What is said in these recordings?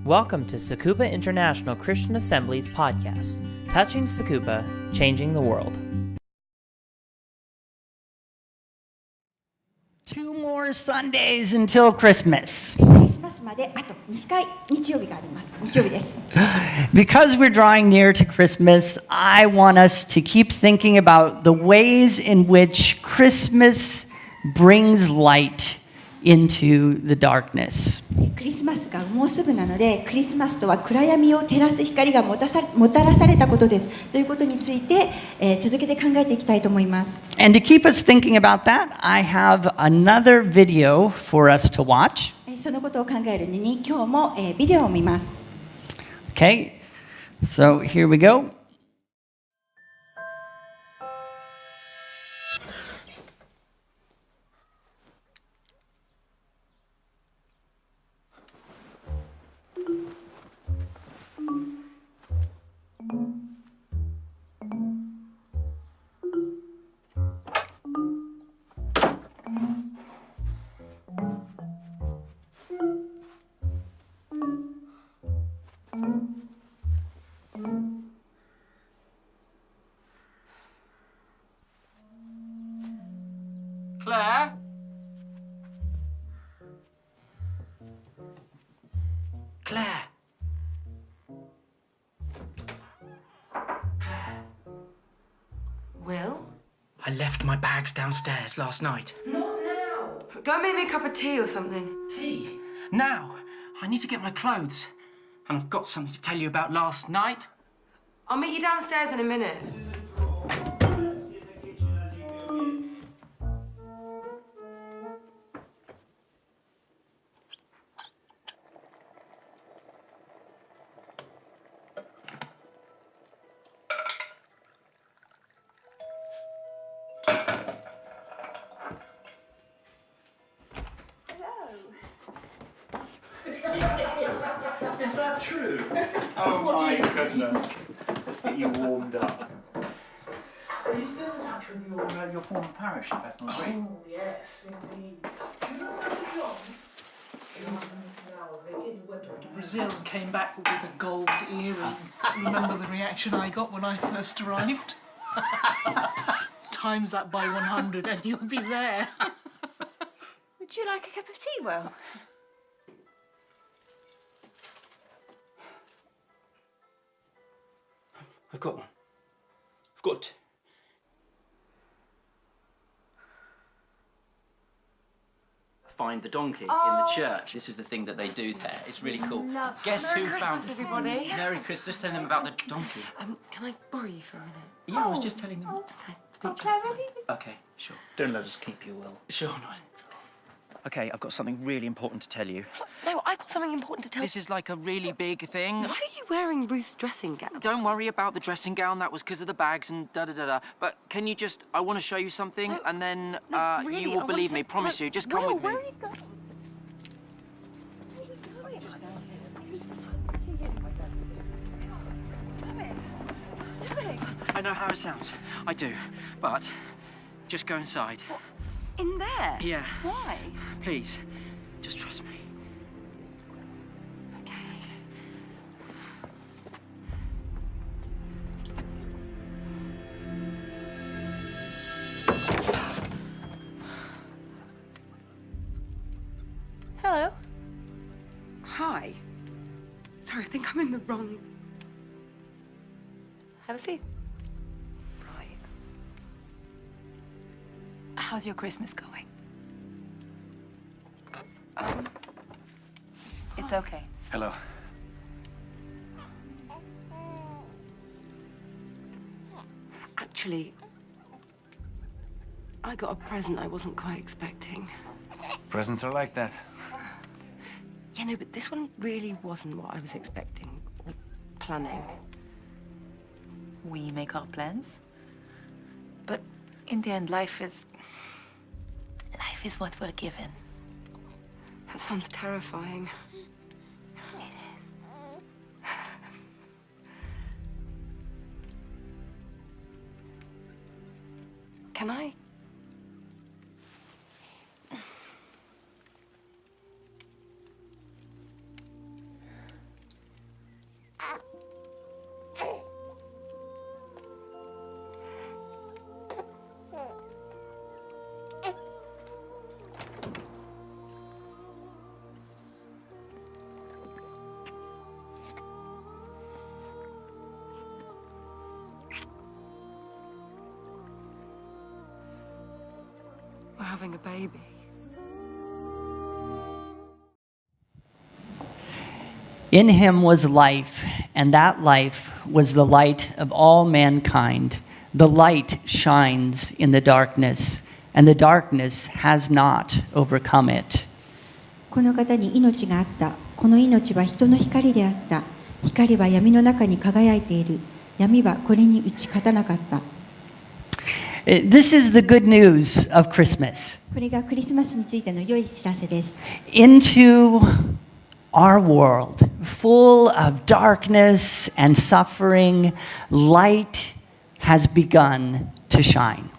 Welcome to Tsukuba International Christian Assembly's podcast, Touching Tsukuba, Changing the World. 2 more Sundays until Christmas. クリスマスまであと2回日曜日があります。日曜日です。Because we're drawing near to Christmas, I want us to keep thinking about the ways in which Christmas brings light into the darkness. クリスマスがもうすぐなので、クリスマスとは暗闇を照らす光がもたらされたことです。ということについて、続けて考えていきたいと思います。And to keep us thinking about that, I have another video for us to watch. そのことを考えるのに、今日も、ビデオを見ます。Okay, so here we go. Claire? Claire? Claire? Will? I left my bags downstairs last night. Not now. Go make me a cup of tea or something. Tea? Now? I need to get my clothes. And I've got something to tell you about last night. I'll meet you downstairs in a minute. Is that true? Oh my goodness. Let's get you warmed up. Are you still in touch with your former parish in Bethnal Green? Oh, yes, indeed. Do you know where Brazil came back with a gold earring. Remember the reaction I got when I first arrived? Times that by 100 and you'll be there. Would you like a cup of tea, Will? I've got one. I've got two. Find the donkey in the church. This is the thing that they do there. It's really cool. Guess Merry who Christmas, found everybody. Merry Christmas. Just tell them about the donkey. Can I borrow you for a minute? Yeah, I was just telling them. Can I speak to you outside? Okay, sure. Don't let us keep you, Will. Sure not. Okay, I've got something really important to tell you. No, I've got something important to tell you. This is like a really big thing. Why are you wearing Ruth's dressing gown? Don't worry about the dressing gown. That was because of the bags and da-da-da-da. But can you just... I want to show you something, No, and then really, you I will want believe to- me. Promise no, you. Just come Will, with me. where are you going? I know how it sounds. I do. But just go inside. In there? Yeah. Why? Please. Just trust me. Okay. Hello. Hi. Sorry, I think I'm in the wrong... Have a seat. Right. How's your Christmas going? It's okay. Hello. Actually, I got a present I wasn't quite expecting. Presents are like that. Yeah, no, but this one really wasn't what I was expecting or planning. We make our plans. But in the end, life is what we're given. That sounds terrifying. It is. Can I? We're having a baby. In him was life, and that life was the light of all mankind. The light shines in the darkness, and the darkness has not overcome it. この方に命があった。この命は人の光であった。光は闇の中に輝いている。闇はこれに打ち勝たなかった。This is the good news of Christmas. これがクリスマスについての良い知らせです。Into our world, full of darkness and suffering, light has begun to shine.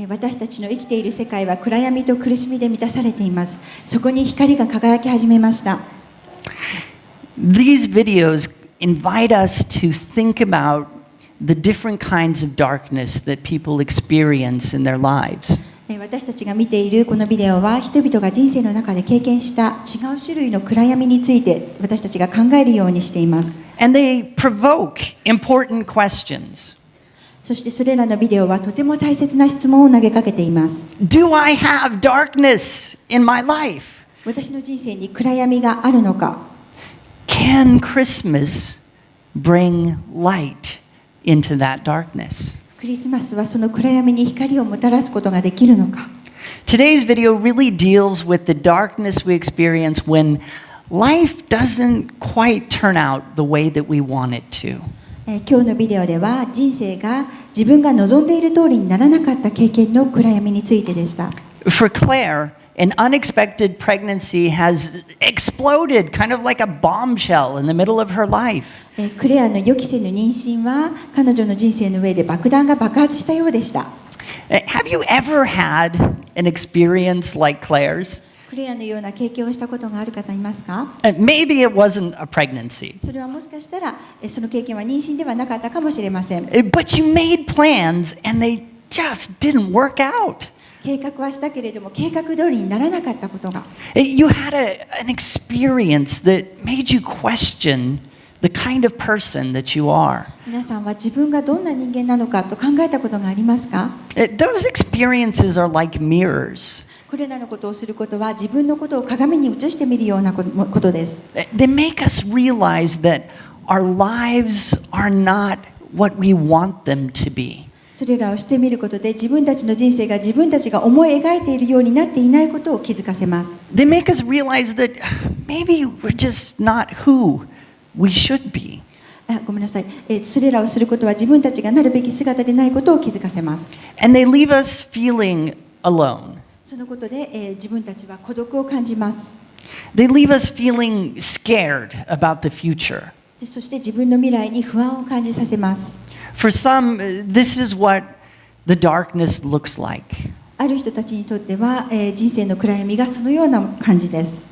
私たちの生きている世界は暗闇と苦しみで満たされています。そこに光が輝き始めました。These videos invite us to think about the different kinds of darkness that people experience in their lives. 私たちが見ているこのビデオは人々が人生の中で経験した違う種類の暗闇について私たちが考えるようにしています。And they provoke important questions. そしてそれらのビデオはとても大切な質問を投げかけています。Do I have darkness in my life? 私の人生に暗闇があるのか？ Can Christmas bring light into that darkness? クリスマスはその暗闇に光をもたらすことができるのか？ Today's video really deals with the darkness we experience when life doesn't quite turn out the way that we want it to. 今日のビデオでは人生が自分が望んでいる通りにならなかった経験の暗闇についてでした。For Claire, an unexpected pregnancy has exploded, kind of like a bombshell in the middle of her life. クレアの予期せぬ妊娠は彼女の人生の上で爆弾が爆発したようでした。Have you ever had an experience like Claire's? クレアのような経験をしたことがある方いますか？ Maybe it wasn't a pregnancy. それはもしかしたらその経験は妊娠ではなかったかもしれません。 But you made plans and they just didn't work out. 計画はしたけれども計画通りにならなかったことが。You had an experience that made you question the kind of person that you are. 皆さんは自分がどんな人間なのかと考えたことがありますか？ Those experiences are like mirrors. これらのことをすることは自分のことを鏡に映してみるようなことです。They make us realize that our lives are not what we want them to be. それらをしてみることで自分たちの人生が自分たちが思い描いているようになっていないことを気づかせます。They make us realize that maybe we're just not who we should be. ごめんなさい。それらをすることは自分たちがなるべき姿でないことを気づかせます。And they leave us feeling alone. そのことで、自分たちは孤独を感じます。They leave us feeling scared about the future. そして自分の未来に不安を感じさせます。For some, this is what the darkness looks like. ある人たちにとっては、人生の暗闇がそのような感じです。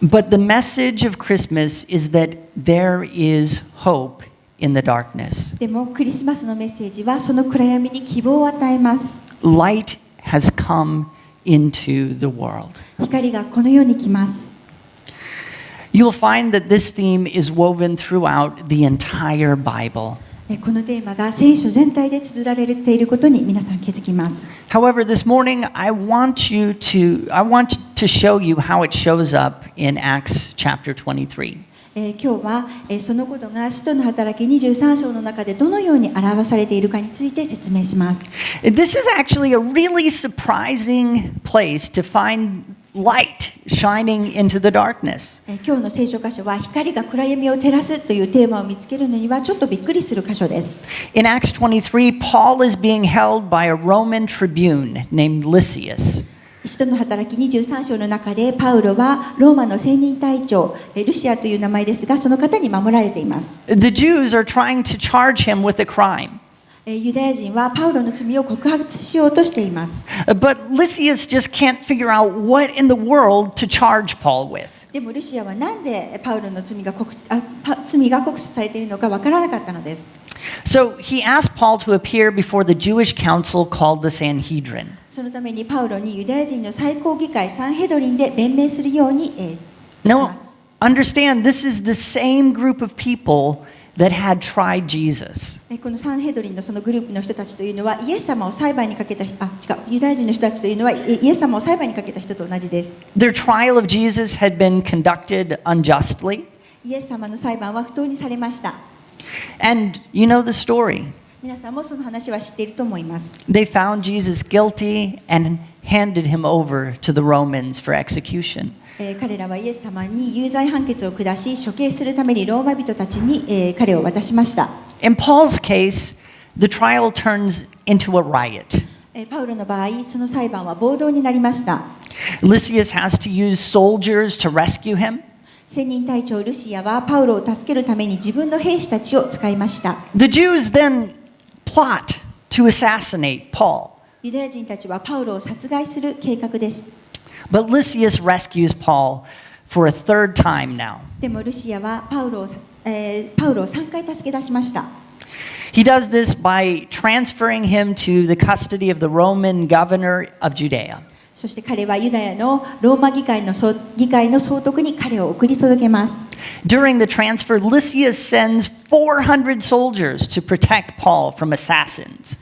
But the message of Christmas is that there is hope in the darkness. でもクリスマスのメッセージはその暗闇に希望を与えます。Light has come into the world. 光がこの世に来ます。You'll find that this theme is woven throughout the entire Bible. このテーマが聖書全体で綴られていることに皆さん気づきます。However, this morning I want to show you how it shows up in Acts chapter 23. 今日はそのことが使徒の働き23章の中でどのように表されているかについて説明します。This is actually a really surprising place to find light shining into the darkness. 今日の聖書箇所は光が暗闇を照らすというテーマを見つけるのにはちょっとびっくりする箇所です。In Acts 23, Paul is being held by a Roman tribune named Lysias. 使徒の働き23章の中でパウロはローマの千人隊長ルシアという名前ですがその方に守られています。 The Jews are trying to charge him with a crime. ユダヤ人はパウロの罪を告発しようとしています。 But Lysias just can't figure out what in the world to charge Paul with. でもルシアはなんでパウロの罪が告訴されているのかわからなかったのです。So he asked Paul to appear before the Jewish council called the Sanhedrin. そのためにパウロにユダヤ人の最高議会サンヘドリンで弁明するようにし Now, ます。understand, this is the same group of people that had tried Jesus. このサンヘドリンのそのグループの人たちというのはイエス様を裁判にかけたユダヤ人の人たちというのはイエス様を裁判にかけた人と同じです。Their trial of Jesus had been conducted unjustly. イエス様の裁判は不当にされました。And you know the story. 皆さんもその話は知っていると思います。They found Jesus guilty and handed him over to the Romans for execution. 彼らはイエス様に有罪判決を下し処刑するためにローマ人たちに彼を渡しました。In Paul's case, the trial turns into a riot. パウロの場合、その裁判は暴動になりました。Lysias has to use soldiers to rescue him. 千人隊長ルシアはパウロを助けるために自分の兵士たちを使いました。The Jews then plot to assassinate Paul. ユダヤ人たちはパウロを殺害する計画です。But Lysias rescues Paul for a third time now. でもルシアはパウロを3回助け出しました。He does this by transferring him to the custody of the Roman governor of Judea. そして彼はユダヤのローマ議会の総督に彼を送り届けます。During the transfer, Lysias sends 400 soldiers to protect Paul from assassins.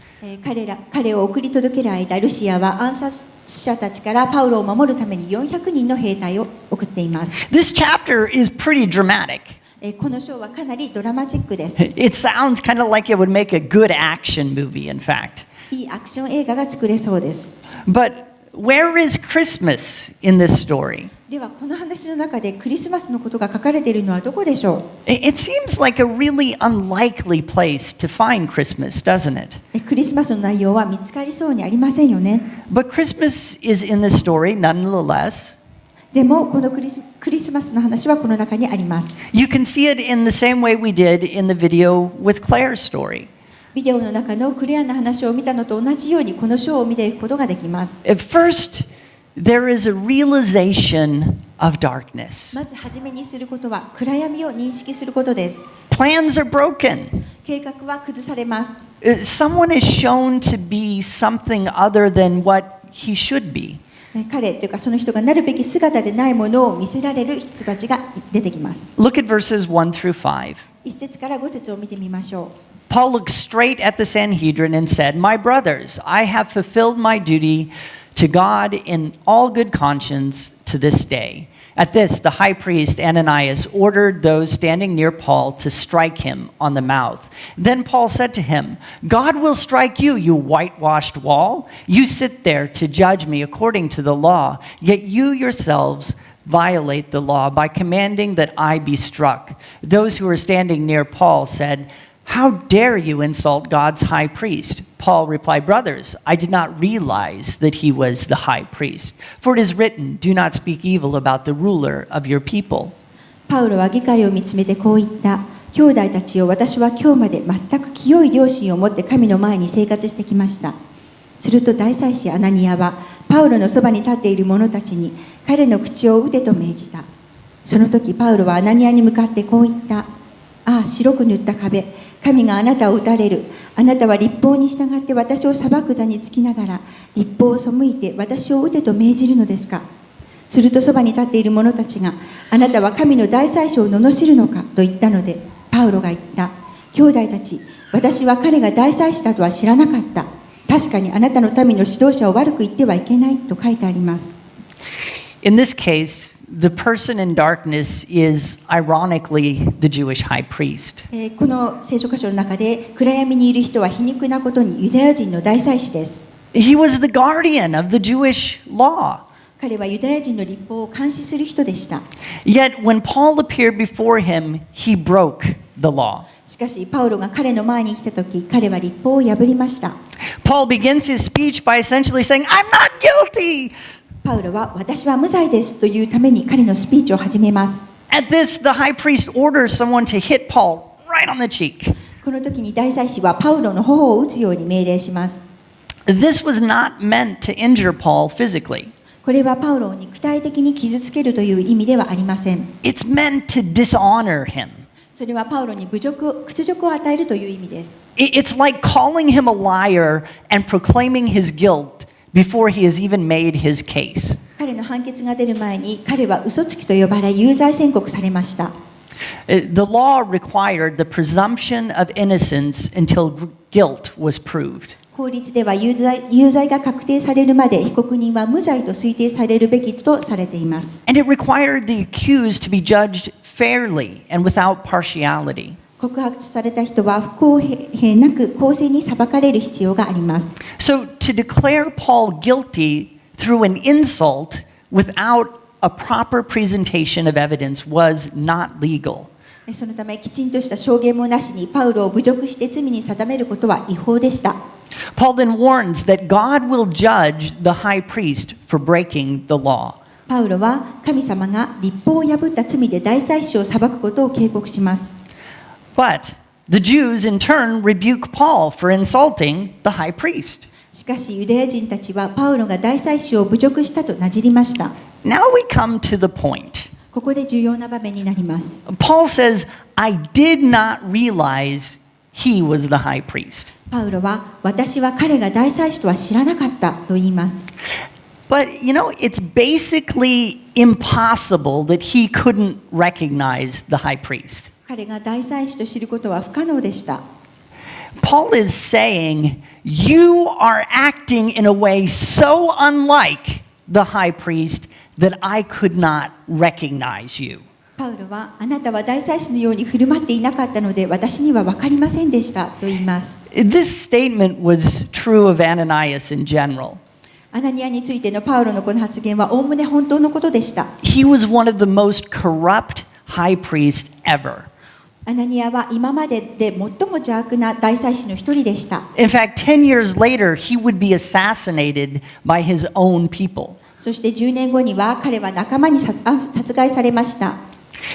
彼を送り届ける間、ルシアは暗殺者たちからパウロを守るために400人の兵隊を送っています。This chapter is pretty dramatic. この章はかなりドラマチックです。 It sounds kind of like it would make a good action movie, in fact. いいアクション映画が作れそうです。But where is Christmas in this story? ではこの話の中でクリスマスのことが書かれているのはどこでしょう？ It seems like a really unlikely place to find Christmas, doesn't it? クリスマスの内容は見つかりそうにありませんよね。But Christmas is in the story nonetheless. でもこのクリスマスの話はこの中にあります。You can see it in the same way we did in the video with Claire's story. ビデオの中のクレアの話を見たのと同じようにこの章を見ていくことができます。At first, there is a realization of darkness. まず初めにすることは暗闇を認識することです。Plans are broken. 計画は崩されます。Someone is shown to be something other than what he should be. 彼というかその人がなるべき姿でないものを見せられる人たちが出てきます。Look at verses 1 through 5. 1節から5節を見てみましょう。Paul looked straight at the Sanhedrin and said, "My brothers, I have fulfilled my duty to God in all good conscience to this day." At this, the high priest Ananias ordered those standing near Paul to strike him on the mouth. Then Paul said to him, "God will strike you, you whitewashed wall. You sit there to judge me according to the law, yet you yourselves violate the law by commanding that I be struck." Those who were standing near Paul said, "How dare you insult God's high priest?" Paul replied, "Brothers, I did not realize that he was the high priest. For it is written, 'Do not speak evil about the ruler of your people.'" パウロは議会を見つめてこう言った。兄弟たちよ、私は今日まで全く清い良心を持って神の前に生活してきました。すると大祭司アナニアはパウロのそばに立っている者たちに彼の口を撃てと命じた。その時パウロはアナニアに向かってこう言った。ああ、白く塗った壁。神があなたを撃たれる。あなたは律法に従って私を裁く座につきながら律法を背いて私を撃てと命じるのですか。するとそばに立っている者たちがあなたは神の大祭司を罵るのかと言ったので、パウロが言った。兄弟たち、私は彼が大祭司だとは知らなかった。確かにあなたの民の指導者を悪く言ってはいけないと書いてあります。In this case, the person in darkness is ironically the Jewish high priest. この聖書箇所の中で暗闇にいる人は皮肉なことにユダヤ人の大祭司です。He was the guardian of the Jewish law. 彼はユダヤ人の律法を監視する人でした。Yet when Paul appeared before him, he broke the law. しかしパウロが彼の前に来たとき、彼は律法を破りました。Paul begins his speech by essentially saying, "I'm not guilty." パウロは私は無罪ですというために彼のスピーチを始めます。At this, the high priest orders someone to hit Paul right on the cheek. この時に大祭司はパウロの頬を打つように命令します。This was not meant to injure Paul physically. これはパウロを肉体的に傷つけるという意味ではありません。It's meant to dishonor him. それはパウロに屈辱を与えるという意味です。It's like calling him a liar and proclaiming his guilt before he has even made his case. 彼の判決が出る前に彼は嘘つきと呼ばれ有罪宣告されました。The law required the presumption of innocence until guilt was proved. 法律では有罪が確定されるまで被告人は無罪と推定されるべきとされています。And it required the accused to be judged fairly and without partiality. 告発された人は不公平なく公正に裁かれる必要があります。So to declare Paul guilty through an insult without a proper presentation of evidence was not legal. そのためきちんとした証言もなしにパウロを侮辱して罪に定めることは違法でした。Paul then warns that God will judge the high priest for breaking the law. パウロは神様が律法を破った罪で大祭司を裁くことを警告します。But the Jews in turn rebuke Paul for insulting the high priest. しかしユダヤ人たちはパウロが大祭司を侮辱したとなじりました。Now we come to the point. ここで重要な場面になります。Paul says, I did not realize he was the high priest. パウロは私は彼が大祭司とは知らなかったと言います。But you know, it's basically impossible that he couldn't recognize the high priest. 彼が大祭司と知ることは不可能でした。Paul is saying, you are acting in a way so unlike the high priest that I could not recognize you. パウロはあなたは大祭司のように振る舞っていなかったので私には分かりませんでしたと言います。This statement was true of Ananias in general. アナニアについてのパウロのこの発言はおおむね本当のことでした。He was one of the most corrupt high priests ever. アナニアは今までで最も邪悪な大祭司の一人でした。In fact, 10 years later, he would be assassinated by his own people. そして10年後には彼は仲間に殺害されました。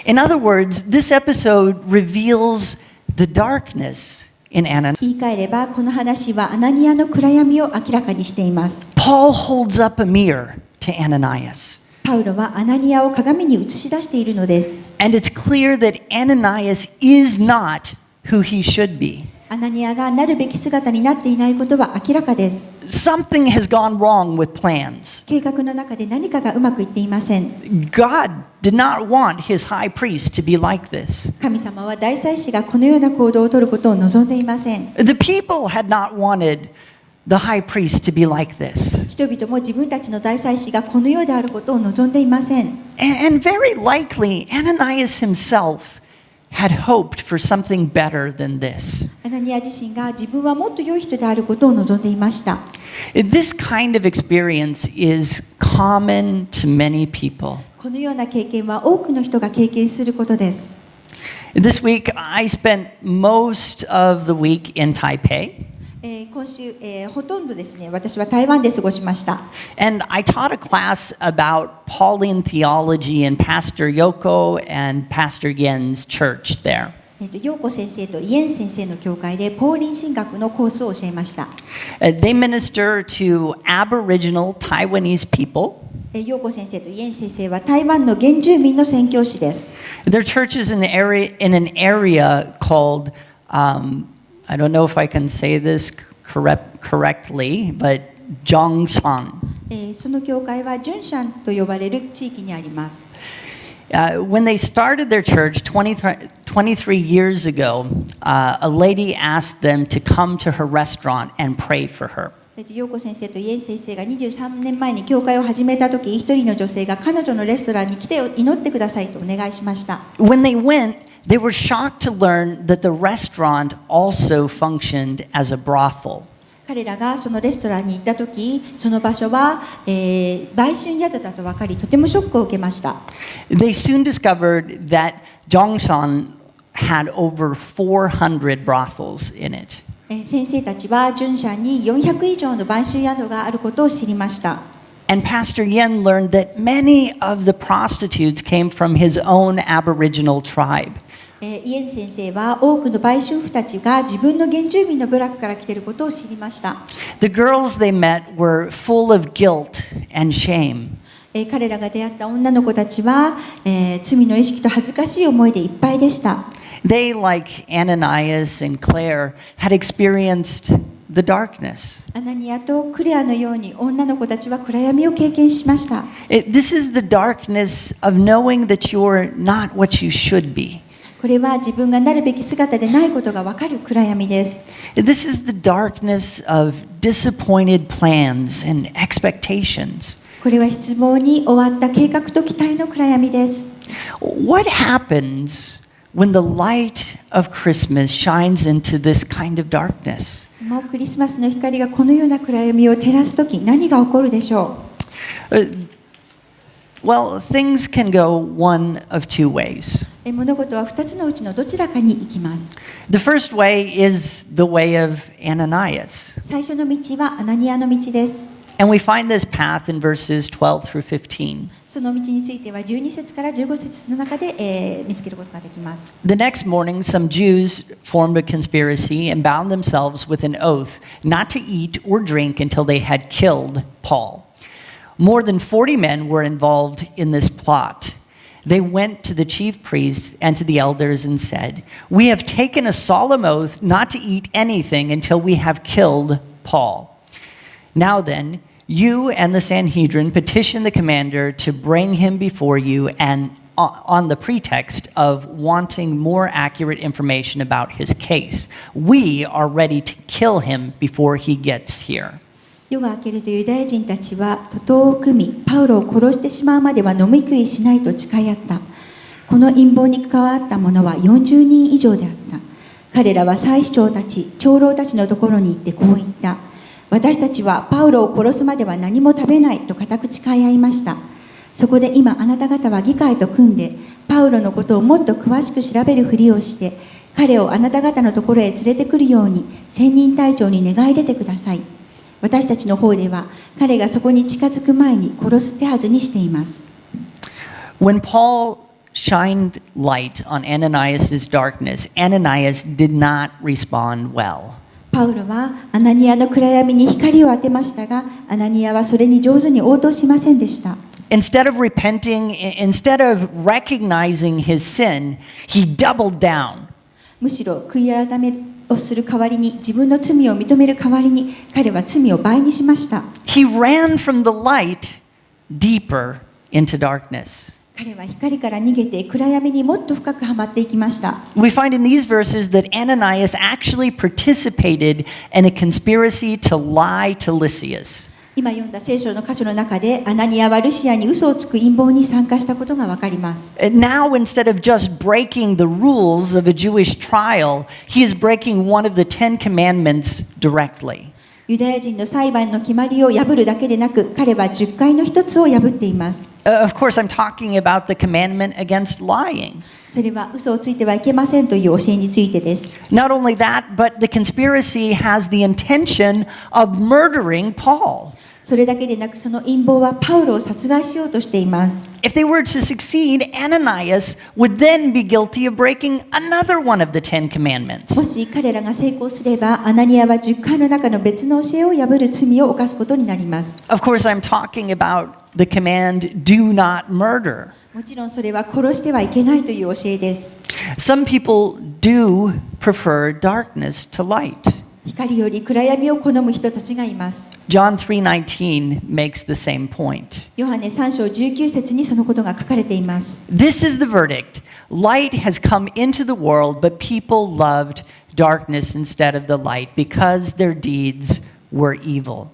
In other words, this episode reveals the darkness in Ananias. 言い換えればこの話はアナニアの暗闇を明らかにしています。Paul holds up a mirror to Ananias. パウロはアナニアを鏡に映し出しているのです。And it's clear that Ananias is not who he should be. アナニアがなるべき姿になっていないことは明らかです。Something has gone wrong with plans. 計画の中で何かがうまくいっていません。God did not want his high priest to be like this. 神様は大祭司がこのような行動を取ることを望んでいません。 The people had not wanted the high priest to be like this. 人々も自分たちの大祭司がこのようであることを望んでいません。And very likely, Ananias himself had hoped for something better than this. アナニア自身が自分はもっと良い人であることを望んでいました。This kind of experience is common to many people. このような経験は多くの人が経験することです。This week, I spent most of the week in Taipei. 今週、ほとんどですね、私は台湾で過ごしました。And I taught a class about Pauline theology in Pastor Yoko and Pastor Yen's church there. 陽子先生とイエン先生の教会でポーリン神学のコースを教えました。They minister to Aboriginal Taiwanese people. 陽子先生とイエン先生は台湾の原住民の宣教師です。Their church is in an area called, I don't know if I can say this correctly, but Zhongshan. その教会はジュンシャンと呼ばれる地域にあります。When they started their church 23 years ago, a lady asked them to come to her restaurant and pray for her. 陽子先生とイエン先生が23年前に教会を始めた時、一人の女性が彼女のレストランに来て祈ってくださいとお願いしました。When they went, they were shocked to learn that the restaurant also functioned as a brothel. 彼らがそのレストランに行った時、その場所は、売春宿だと分かり、とてもショックを受けました。They soon discovered that Zhongshan had over 400 brothels in it. 先生たちはジュンシャンに400以上の売春宿があることを知りました。And Pastor Yen learned that many of the prostitutes came from his own Aboriginal tribe. イエン先生は多くの売春婦たちが自分の原住民の部落から来ていることを知りました。The girls they met were full of guilt and shame. 彼らが出会った女の子たちは、罪の意識と恥ずかしい思いでいっぱいでした。They, like Ananias and Claire, had experienced the darkness. アナニアとクレアのように女の子たちは暗闇を経験しました。This is the darkness of knowing that you're not what you should be. これは自分がなるべき姿でないことがわかる暗闇です。This is the darkness of disappointed plans and expectations. これは失望に終わった計画と期待の暗闇です。What happens when the light of Christmas shines into this kind of darkness? もうクリスマスの光がこのような暗闇を照らすとき、何が起こるでしょう。Well, things can go one of two ways. 物事は2つのうちのどちらかに行きます。The first way is the way of Ananias. 最初の道はアナニアの道です。And we find this path in verses 12 through 15. その道については12節から15節の中で、見つけることができます。The next morning, some Jews formed a conspiracy and bound themselves with an oath not to eat or drink until they had killed Paul. More than 40 men were involved in this plot. They went to the chief priests and to the elders and said, "We have taken a solemn oath not to eat anything until we have killed Paul. Now then, you and the Sanhedrin petition the commander to bring him before you and on the pretext of wanting more accurate information about his case. We are ready to kill him before he gets here." 夜が明けるとユダヤ人たちは徒党を組み、パウロを殺してしまうまでは飲み食いしないと誓い合った。この陰謀に関わった者は40人以上であった。彼らは祭司長たち、長老たちのところに行ってこう言った。私たちはパウロを殺すまでは何も食べないと固く誓い合いました。そこで今あなた方は議会と組んで、パウロのことをもっと詳しく調べるふりをして、彼をあなた方のところへ連れてくるように千人隊長に願い出てください。私たちの方では彼がそこに近づく前に殺す手はずにしています。When Paul shined light on Ananias' darkness, Ananias did not respond well. パウロはアナニアの暗闇に光を当てましたが、アナニアはそれに上手に応答しませんでした。Instead of repenting, instead of recognizing his sin, he doubled down. むしろ悔い改めをする代わりに、自分の罪を認める代わりに、彼は罪を倍にしました。He ran from the light deeper into darkness. 彼は光から逃げて暗闇にもっと深くはまっていきました。We find in these verses that Ananias actually participated in a conspiracy to lie to Lysias. 今読んだ聖書の箇所の中で、アナニアはルシアに嘘をつく陰謀に参加したことがわかります。Now, instead of just breaking the rules of a Jewish trial, he is breaking one of the 10 commandments directly. ユダヤ人の裁判の決まりを破るだけでなく、彼は10回の一つを破っています。Of course, I'm talking about the commandment against lying. それは嘘をついてはいけませんという教えについてです。Not only that, but the conspiracy has the intention of murdering Paul. それだけでなく、その陰謀はパウロを殺害しようとしています。If they were to succeed, Ananias would then be guilty of breaking another one of the 10 commandments. もし彼らが成功すれば、アナニアは10回の中の別の教えを破る罪を犯すことになります。Of course, I'm talking about the command, do not murder. もちろんそれは殺してはいけないという教えです。Some people do prefer darkness to light. 光より暗闇を好む人たちがいます。John 3:19 makes the same point. ヨハネ3章19節にそのことが書かれています。This is the verdict. Light has come into the world, but people loved darkness instead of the light because their deeds were evil.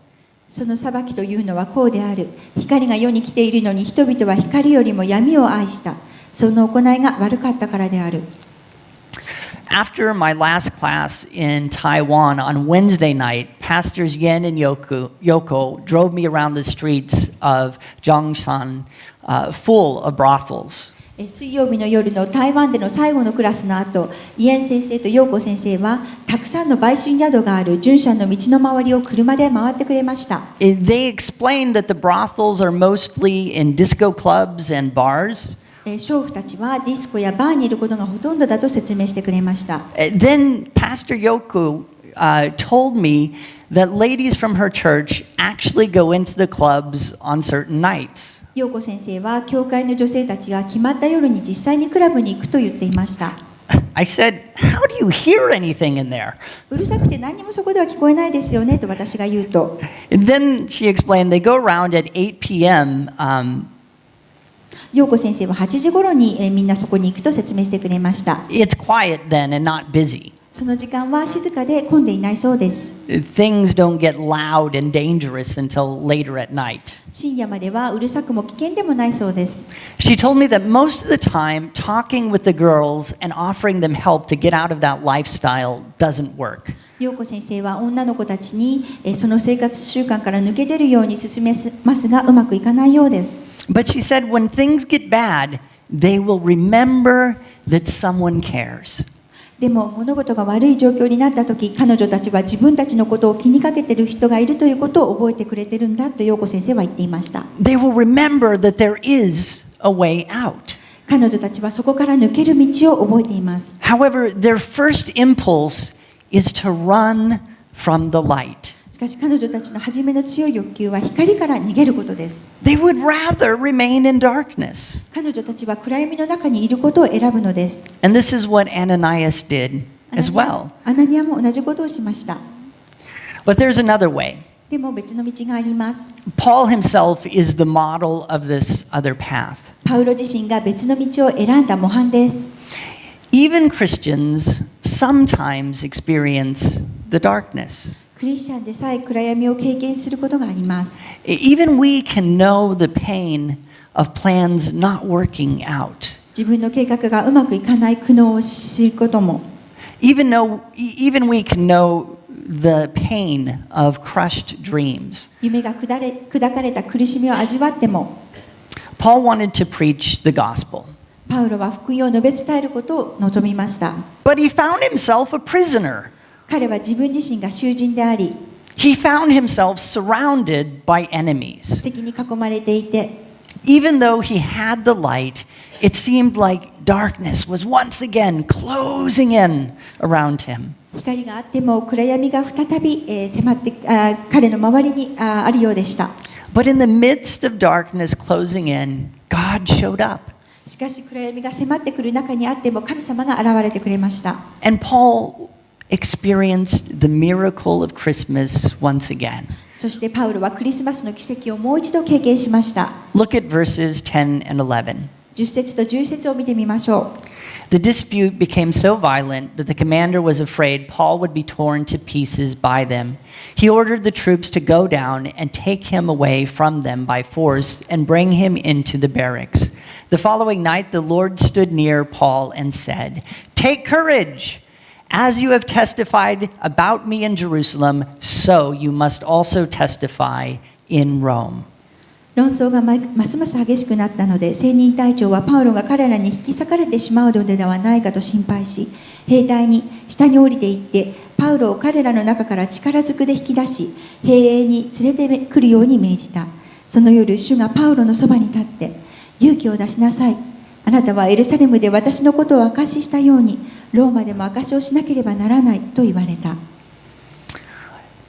その裁きというのはこうである。光が世に来ているのに人々は光よりも闇を愛した。その行いが悪かったからである。After my last class in Taiwan on Wednesday night, Pastors Yen and Yoko drove me around the streets of Zhongshan full of brothels. 水曜日の夜の台湾での最後のクラスの後、イエン先生と陽子先生はたくさんの売春宿があるジュンシャンの道の周りを車で回ってくれました。They explained that the brothels are mostly in disco clubs and bars. 娼婦たちはディスコやバーにいることがほとんどだと説明してくれました。Then Pastor Yoko told me that ladies from her church actually go into the clubs on certain nights. 陽子先生は教会の女性たちが決まった夜に実際にクラブに行くと言っていました。I said, how do you hear anything in there? うるさくて何もそこでは聞こえないですよねと私が言うと、And then she explained they go around at 8 p.m. 陽子先生は8時頃にみんなそこに行くと説明してくれました。 It's quiet then and not busy. その時間は静かで混んでいないそうです。 Things don't get loud and dangerous until later at night. 深夜まではうるさくも危険でもないそうです。 She told me that most of the time, talking with the girls and offering them help to get out of that lifestyle doesn't work. 陽子先生は女の子たちにその生活習慣から抜け出るように勧めますがうまくいかないようです。 But she said when things get bad, they will remember that someone cares. でも物事が悪い状況になった時、彼女たちは自分たちのことを気にかけている人がいるということを覚えてくれてるんだと陽子先生は言っていました。 They will remember that there is a way out. 彼女たちはそこから抜ける道を覚えています。 However, their first impulse is to run from the light. しかし彼女たちの初めの強い欲求は光から逃げることです。 They would rather remain in darkness. 彼女たちは暗闇の中にいることを選ぶのです。 And this is what Ananias did as well. アナニアも同じことをしました。 But there's another way. でも別の道があります。 Paul himself is the model of this other path. パウロ自身が別の道を選んだ模範です。 Even Christians sometimes experience the darkness. クリスチャンでさえ暗闇を経験することがあります。 Even we can know the pain of plans not working out. 自分の計画がうまくいかない苦悩を知ることも、 Even we can know the pain of crushed dreams. 夢が砕かれた苦しみを味わっても、 Paul wanted to preach the gospel, パウロは福音を述べ伝えることを望みました。 but he found himself a prisoner. 彼は自分自身が囚人であり、 He found himself surrounded by enemies. 敵に囲まれていて、 Even though he had the light, it seemed like darkness was once again closing in around him. 光があっても暗闇が再び迫って彼の周りにあるようでした。 But in the midst of darkness closing in, God showed up. しかし暗闇が迫ってくる中にあっても神様が現れてくれました。 And Paul experienced the miracle of Christmas once again. そしてパウロはクリスマスの奇跡をもう一度経験しました。 Look at verses 10 and 11. 10節と11節を見てみましょう。 The dispute became so violent that the commander was afraid Paul would be torn to pieces by them. He ordered the troops to go down and take him away from them by force and bring him into the barracks. The following night, the Lord stood near Paul and said, "Take courage! As you have testified about me in Jerusalem, so you must also testify in Rome." 論争がますます激しくなったので、青年隊長はパウロが彼らに引き裂かれてしまうのではないかと心配し、兵隊に下に降りて行って、パウロを彼らの中から力ずくで引き出し、兵営に連れてくるように命じた。その夜、主がパウロのそばに立って、勇気を出しなさい。あなたはエルサレムで私のことを証ししたように、ローマでも証しをしなければならないと言われた。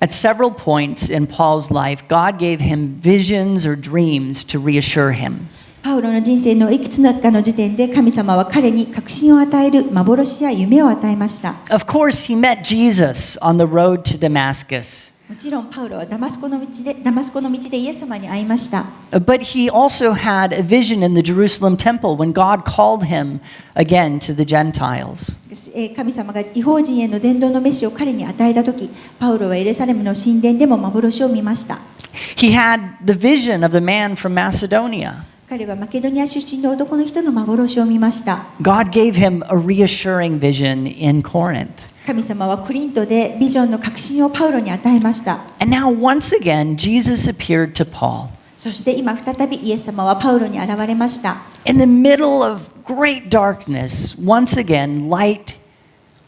At several points in Paul's life, God gave him visions or dreams to reassure him. パウロの人生のいくつかの時点で神様は彼に確信を与える幻や夢を与えました。Of course, he met Jesus on the road to Damascus. もちろんパウロはダマスコの道でイエス様に会いました。But he also had a vision in the Jerusalem temple when God called him again to the Gentiles. 神様が異邦人への伝道の召しを彼に与えたとき、パウロはエルサレムの神殿でも幻を見ました。He had the vision of the man from Macedonia. 彼はマケドニア出身の男の人の幻を見ました。God gave him a reassuring vision in Corinth. 神様はコリントでビジョンの確信をパウロに与えました。And now once again, Jesus appeared to Paul. そして今再びイエス様はパウロに現れました。In the middle of great darkness, once again, light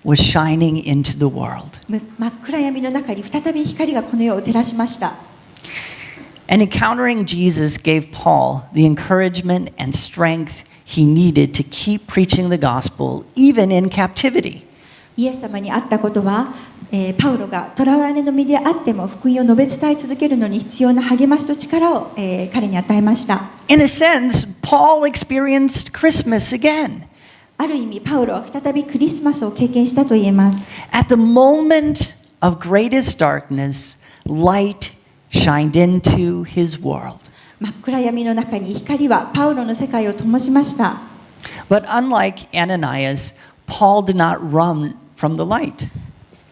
was shining into the world. 真っ暗闇の中に再び光がこの世を照らしました。And encountering Jesus gave Paul the encouragement and strength he needed to keep preaching the gospel even in captivity. イエス様に会ったことはパウロが囚われの身であっても福音を述べ伝え続けるのに必要な励ましと力を、彼に与えました。In a sense, Paul experienced Christmas again. ある意味パウロは再びクリスマスを経験したと言えます。 At the moment of greatest darkness, light shined into his world. 真っ暗闇の中に光はパウロの世界を灯しました。 But unlike Ananias, Paul did not run from the light.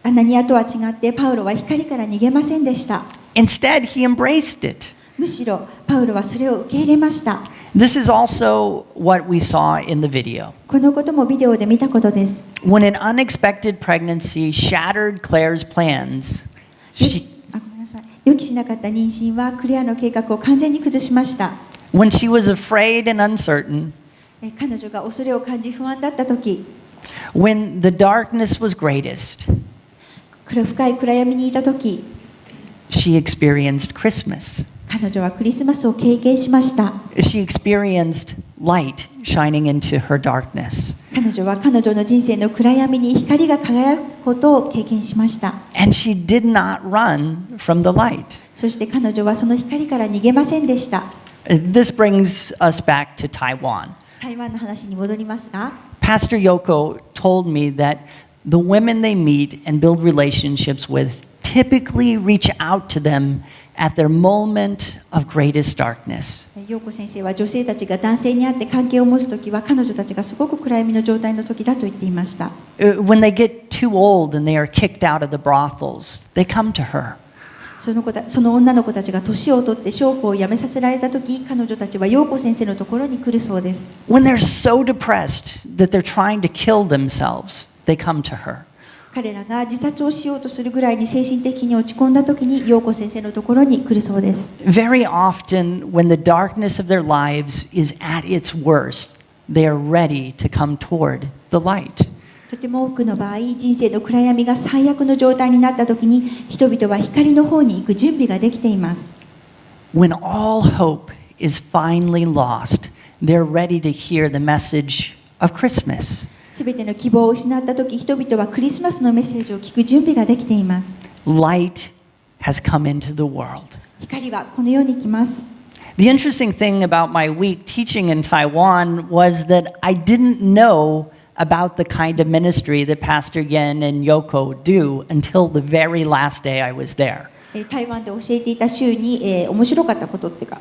アナニアとは違ってパウロは光から逃げませんでした。 Instead, he embraced it. むしろパウロはそれを受け入れました。 This is also what we saw in the video. このこともビデオで見たことです。 When an unexpected pregnancy shattered Claire's plans, ごめんなさい。予期しなかった妊娠はクレアの計画を完全に崩しました。 when she was afraid and uncertain, 彼女が恐れを感じ不安だった時、 when the darkness was greatest, 深い暗闇にいた時、 she experienced Christmas. 彼女はクリスマスを経験しました。 She experienced light shining into her darkness. 彼女は彼女の人生の暗闇に光が輝くことを経験しました。 And she did not run from the light. そして彼女はその光から逃げませんでした。 This brings us back to Taiwan. 台湾の話に戻りますが、 Pastor Yoko told me that the women they meet and build relationships with typically reach out to them at their moment of greatest darkness. 陽子先生は女性たちが男性に会って関係を持つときは彼女たちがすごく暗闇の状態の時だと言っていました。 When they get too old and they are kicked out of the brothels, they come to her. その女の子たちが年を取って娼婦を辞めさせられたとき、彼女たちは陽子先生のところに来るそうです。 When they're so depressed that they're trying to kill themselves, they come to her. 彼らが自殺をしようとするぐらいに精神的に落ち込んだときに陽子先生のところに来るそうです。 Very often, when the darkness of their lives is at its worst, they are ready to come toward the light. とても多くの場合、人生の暗闇が最悪の状態になったときに、人々は光の方に行く準備ができています。 When all hope is finally lost, they're ready to hear the message of Christmas. すべての希望を失ったとき、人々はクリスマスのメッセージを聞く準備ができています。 Light has come into the world. 光はこの世に来ます。 The interesting thing about my week teaching in Taiwan was that I didn't know about the kind of ministry that Pastor Yen and Yoko do until the very last day I was there. 台湾で教えていた週に、面白かったことっていうか、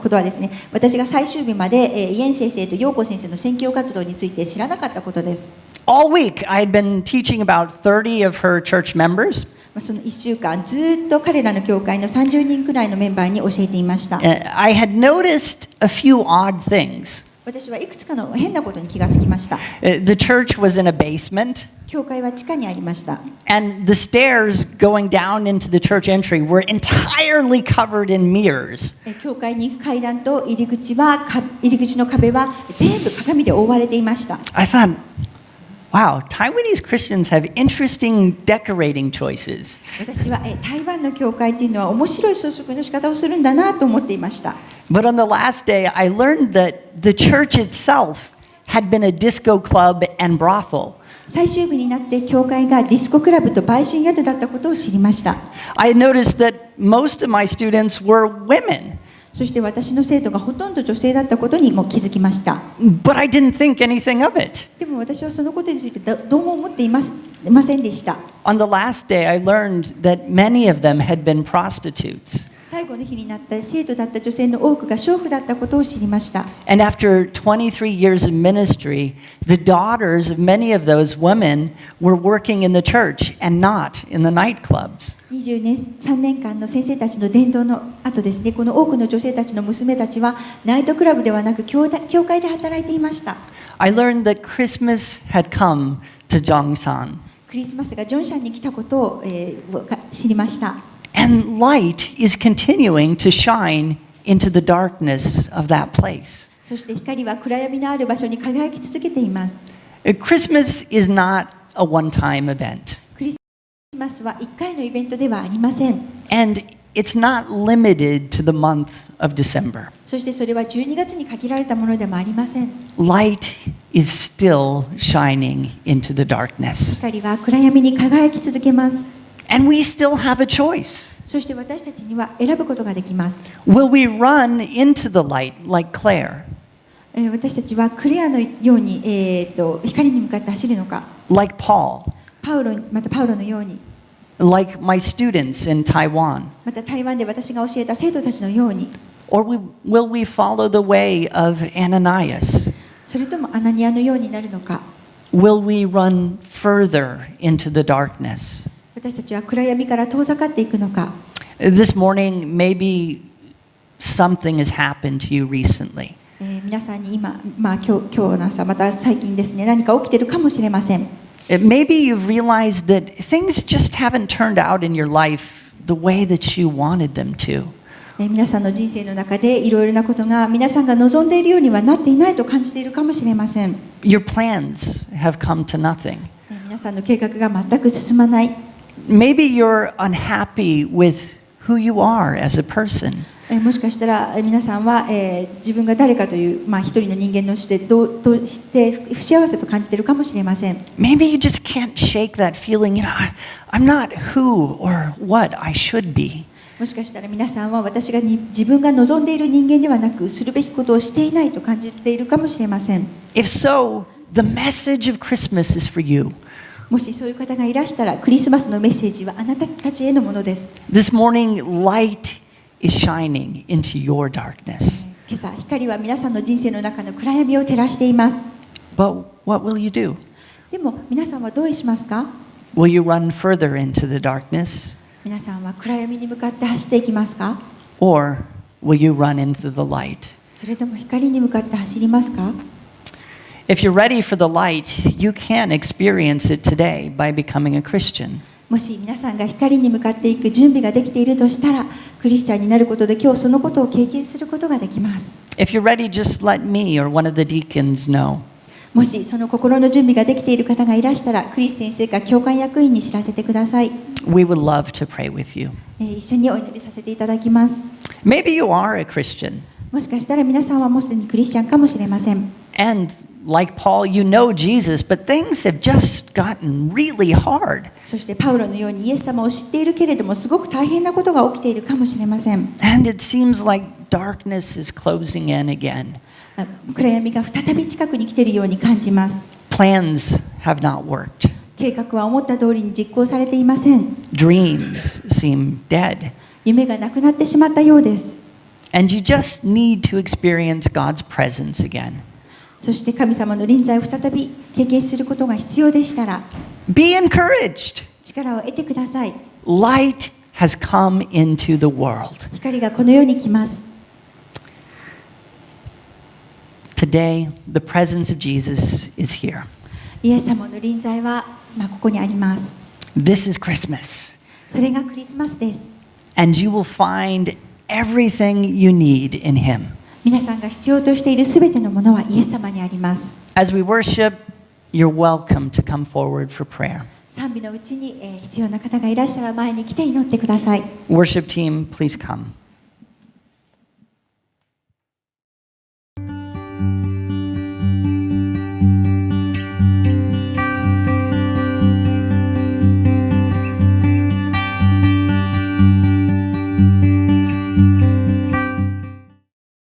ことはですね、私が最終日まで、イエン先生と陽子先生の宣教活動について知らなかったことです。 All week I had been teaching about 30 of her church members. その1週間ずっと彼らの教会の30人くらいのメンバーに教えていました。 I had noticed a few odd things. 私はいくつかの変なことに気がつきました。 The church was in a basement. 教会は地下にありました。 And the stairs going down into the church entry were entirely covered in mirrors. 教会に行く階段と入り口の壁は全部鏡で覆われていました。 I thought, wow, Taiwanese Christians have interesting decorating choices. 私は台湾の教会っていうのは面白い装飾の仕方をするんだなと思っていました。 But on the last day, I learned that the church itself had been a disco club and brothel. 最終日になって教会がディスコクラブと売春宿だったことを知りました。 I noticed that most of my students were women. そして私の生徒がほとんど女性だったことにも気づきました。 But I didn't think anything of it. でも私はそのことについてどうも思っていませんでした。 On the last day, I learned that many of them had been prostitutes. 最後の日になった生徒だった女性の多くが娼婦だったことを知りました。 And after 23 years of ministry, the daughters of many of those women were working in the church and not in the nightclubs. 23年間の先生たちの伝道の後ですね、この多くの女性たちの娘たちはナイトクラブではなく教会で働いていました。 I learned that Christmas had come to Jongsan. クリスマスがジョンシャンに来たことを、知りました。 And light is continuing to shine into the darkness of that place. そして光は暗闇のある場所に輝き続けています。 Christmas is not a one-time event. クリスマスは1回のイベントではありません。 And it's not limited to the month of December. そしてそれは12月に限られたものでもありません。 Light is still shining into the darkness. 光は暗闇に輝き続けます。 And we still have a choice. そして私たちには選ぶことができます。 Will we run into the light like Claire? 私たちはクレアのように、光に向かって走るのか、 Like Paul? またパウロのように、 Like my students in Taiwan? また台湾で私が教えた生徒たちのように、 Or will we follow the way of Ananias? それともアナニアのようになるのか、 Will we run further into the darkness? 私たちは暗闇から遠ざかっていくのか。 This morning, maybe something has happened to you recently. 皆さんに今日の朝、また最近ですね、何か起きているかもしれません。Maybe you've realized that things just haven't turned out in your life the way that you wanted them to. 皆さんの人生の中でいろいろなことが皆さんが望んでいるようにはなっていないと感じているかもしれません。 Your plans have come to nothing. 皆さんの計画が全く進まない。 Maybe you're unhappy with who you are as a person. もしかしたら皆さんは、自分が誰かという、一人の人間としてどうして不幸せと感じているかもしれません。 Maybe you just can't shake that feeling, I'm not who or what I should be. もしかしたら皆さんは私が自分が望んでいる人間ではなくするべきことをしていないと感じているかもしれません。 If so, the message of Christmas is for you. もしそういう方がいらしたらクリスマスのメッセージはあなたたちへのものです。 This morning, light is shining into your darkness. 今朝光は皆さんの人生の中の暗闇を照らしています。 But what will you do? でも皆さんはどうしますか？ Will you run further into the darkness? 皆さんは暗闇に向かって走っていきますか？ Or will you run into the light? それとも光に向かって走りますか？ If you're ready for the light, you can experience it today by becoming a Christian. もし皆さんが光に向かっていく準備ができているとしたら、クリスチャンになることで今日そのことを経験することができます。 If you're ready, just let me or one of the deacons know. もしその心の準備ができている方がいらしたら、クリス先生か教会役員に知らせてください。We would love to pray with you. 一緒にお祈りさせていただきます。 Maybe you are a Christian. もしかしたら皆さんはもうすでにクリスチャンかもしれません。 And like Paul, you know Jesus, but things have just gotten really hard. そしてパウロのようにイエス様を知っているけれども、すごく大変なことが起きているかもしれません。 And it seems like darkness is closing in again. 暗闇が再び近くに来ているように感じます。 Plans have not worked. 計画は思った通りに実行されていません。 Dreams seem dead. 夢がなくなってしまったようです。 And you just need to experience God's presence again. そして神様の臨在を再び経験することが必要でしたら、 Be encouraged. 力を得てください。 Light has come into the world. 光がこの世に来ます。 Today, the presence of Jesus is here. イエス様の臨在は、ここにあります。 This is Christmas. それがクリスマスです。 And you will find everything you need in Him. 皆さんが必要としているすべてのものはイエス様にあります。 As we worship, you're welcome to come forward for prayer. 賛美のうちに必要な方がいらしたら前に来て祈ってください。 Worship team, please come.